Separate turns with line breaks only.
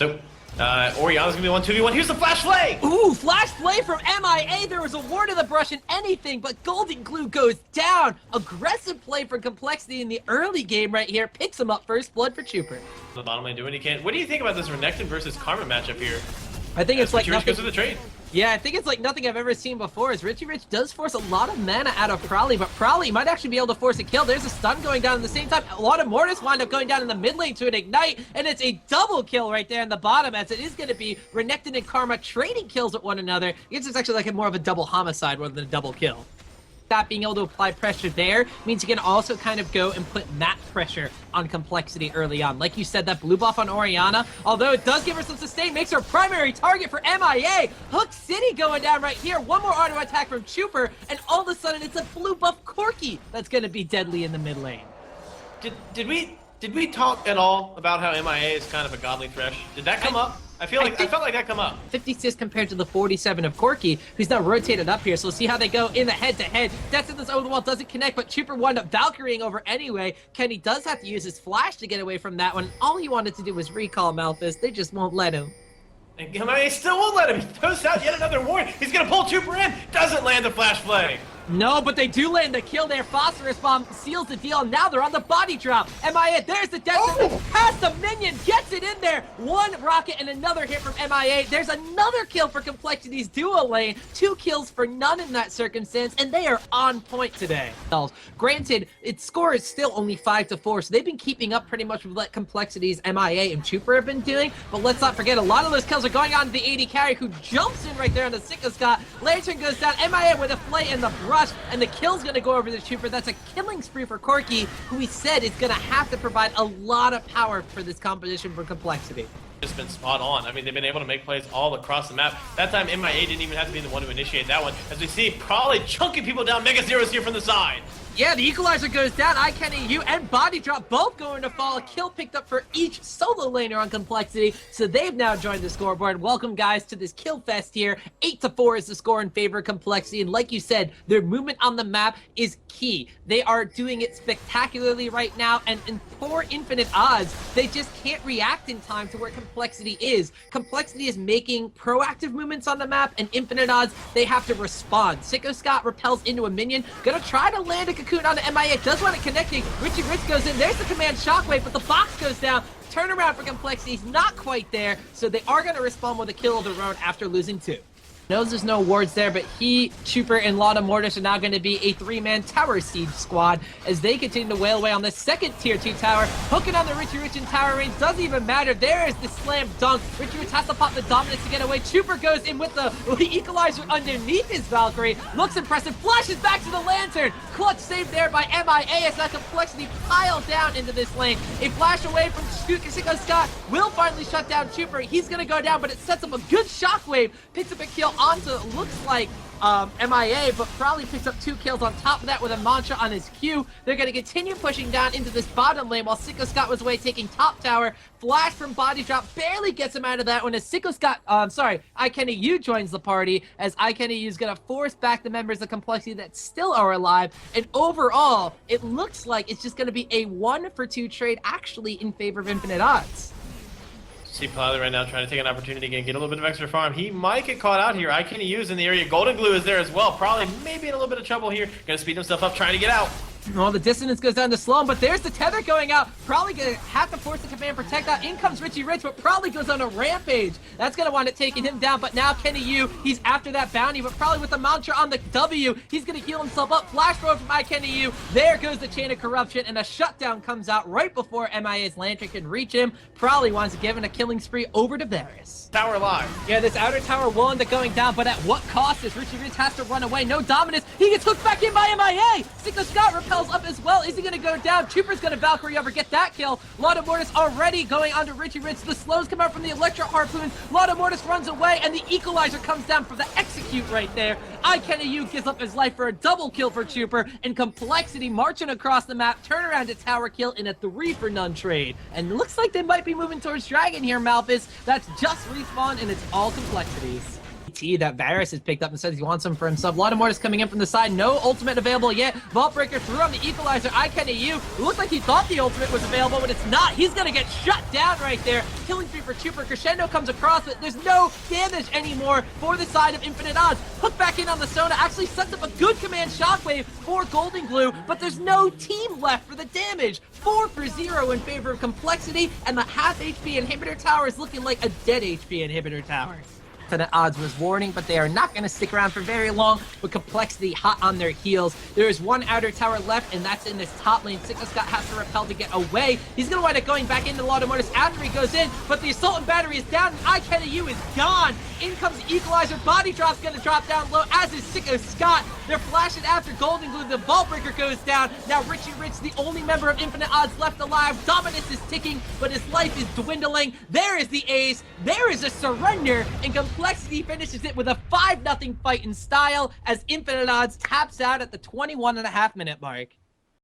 So, Oriana's gonna be 1-2v1. Here's the flash flay!
Ooh, flash flay from MIA. There was a war to the brush and anything, but Golden Glue goes down. Aggressive play for compLexity in the early game right here. Picks him up first blood for Chuper.
The bottom lane doing what he can. What do you think about this Renekton versus Karma matchup here?
I think it's like
Richie Rich
nothing.
goes to the trade.
Yeah, I think it's like nothing I've ever seen before, as Richie Rich does force a lot of mana out of Prowly, but Prowly might actually be able to force a kill. There's a stun going down at the same time. A lot of Mortis wind up going down in the mid lane to an ignite, and it's a double kill right there in the bottom, as it is going to be Renekton and Karma trading kills with one another. I guess it's actually like more of a double homicide rather than a double kill. Not being able to apply pressure there means you can also kind of go and put map pressure on compLexity early on. Like you said, that blue buff on Oriana, although it does give her some sustain, makes her a primary target for MIA. Hook City going down right here. One more auto attack from Chuper, and all of a sudden it's a blue buff Corki that's going to be deadly in the mid lane.
Did we talk at all about how MIA is kind of a godly thresh? Did that come up? I felt like that come up. 56
compared to the 47 of Corki, who's now rotated up here. So we'll see how they go in the head-to-head. That's in this over the wall, doesn't connect, but Chuper wound up Valkyrieing over anyway. Kenny does have to use his flash to get away from that one. All he wanted to do was recall Malphus. They just won't let him.
And MIA still won't let him. He throws out yet another ward. He's gonna pull Chuper in. Doesn't land the flash flay.
No, but they do land the kill there. Phosphorus Bomb seals the deal. Now they're on the body drop. MIA, there's the death. Past the minion, gets it in there. One rocket and another hit from MIA. There's another kill for compLexity's duo lane. 2 kills for none in that circumstance, and they are on point today. Granted, its score is still only 5-4, so they've been keeping up pretty much with what compLexity's MIA and Chuper have been doing, but let's not forget, a lot of those kills are going on to the AD carry, who jumps in right there on the Sicko Scott. Lantern goes down. MIA with a flay in the brush, and the kill's gonna go over the Chuper. That's a killing spree for Corki, who we said is gonna have to provide a lot of power for this competition for compLexity.
Just been spot on. I mean, they've been able to make plays all across the map. That time, MIA didn't even have to be the one to initiate that one. As we see, probably chunking people down. Mega Zeros here from the side.
Yeah, the equalizer goes down. ICanEU and Body Drop both going to fall. A kill picked up for each solo laner on compLexity. So they've now joined the scoreboard. Welcome, guys, to this kill fest here. 8-4 is the score in favor of compLexity. And like you said, their movement on the map is key. They are doing it spectacularly right now. And in poor infinite odds, they just can't react in time to where compLexity is. compLexity is making proactive movements on the map. And infinite odds, they have to respond. Sicko Scott repels into a minion. Gonna try to land a cocoon onto MIA, does want it connecting. Richie Rich goes in, there's the command shockwave, but the box goes down. Turnaround for compLexity's not quite there, so they are going to respond with a kill of their own after losing 2. Knows there's no wards there, but he, Chuper, and Lotta Mortis are now going to be a 3-man tower siege squad as they continue to wail away on the second tier 2 tower. Hooking on the Richie Rich in tower range, doesn't even matter. There is the slam dunk. Richie Rich has to pop the dominance to get away. Chuper goes in with the equalizer underneath his Valkyrie. Looks impressive, flashes back to the lantern. Clutch save there by MIA as that compLexity pile down into this lane. A flash away from Sicko Scott will finally shut down Chuper. He's going to go down, but it sets up a good shockwave. Picks up a kill onto, looks like, MIA, but probably picks up 2 kills on top of that with a mantra on his Q. They're going to continue pushing down into this bottom lane while Sicko Scott was away taking top tower. Flash from Body Drop barely gets him out of that one as Sicko Scott, ICanEU joins the party as ICanEU is going to force back the members of compLexity that still are alive. And overall, it looks like it's just going to be a 1-for-2 trade actually in favor of infinite odds.
See Pilot right now trying to take an opportunity again, get a little bit of extra farm. He might get caught out here. ICanEU is in the area. Golden Glue is there as well. Probably maybe in a little bit of trouble here. Gonna speed himself up, trying to get out.
Well, the dissonance goes down to slow him, but there's the tether going out. Probably gonna have to force the command protect out. In comes Richie Rich, but probably goes on a rampage. That's gonna wind up taking him down, but now KennyU, he's after that bounty, but probably with the mantra on the W, he's gonna heal himself up. Flash throw from ICanEU. There goes the chain of corruption, and a shutdown comes out right before MIA's Lantern can reach him. Probably wants to give a killing spree over to Varus.
Tower alive.
Yeah, this outer tower will end up going down, but at what cost? As Richie Rich has to run away. No dominance. He gets hooked back in by MIA. Sicko Scott repels up as well. Is he going to go down? Chuper's going to Valkyrie over, get that kill. Lotta Mortis already going onto Richie Rich. The slows come out from the Electro Harpoon. Lotta Mortis runs away, and the Equalizer comes down for the execute right there. ICanEU gives up his life for a double kill for Chuper, and compLexity marching across the map, turn around to tower kill in a 3-for-none trade. And it looks like they might be moving towards Dragon here, Malphus. That's just respawn, and it's all compLexities. TNT that Varus has picked up and says he wants them for himself. Mortis coming in from the side. No ultimate available yet. Vault Breaker threw on the equalizer. iKennyU. It looked like he thought the ultimate was available, but it's not. He's going to get shut down right there. Killing 3 for 2 for Crescendo comes across, but there's no damage anymore for the side of Infinite Odds. Hook back in on the Sona. Actually sets up a good command shockwave for Golden Glue, but there's no team left for the damage. 4 for 0 in favor of compLexity, and the half HP inhibitor tower is looking like a dead HP inhibitor tower. Infinite Odds was warning, but they are not going to stick around for very long with compLexity hot on their heels. There is one outer tower left, and that's in this top lane. Scott has to repel to get away. He's going to wind up going back into Mortis after he goes in, but the Assault and Battery is down, and iKennyU is gone. In comes the Equalizer. Body Drop's going to drop down low, as is Scott. They're flashing after Golden Glue. The Vault Breaker goes down. Now Richie Rich, the only member of Infinite Odds left alive. Dominus is ticking, but his life is dwindling. There is the ace. There is a surrender, and compLexity finishes it with a 5-0 fight in style as Infinite Odds taps out at the 21.5-minute mark.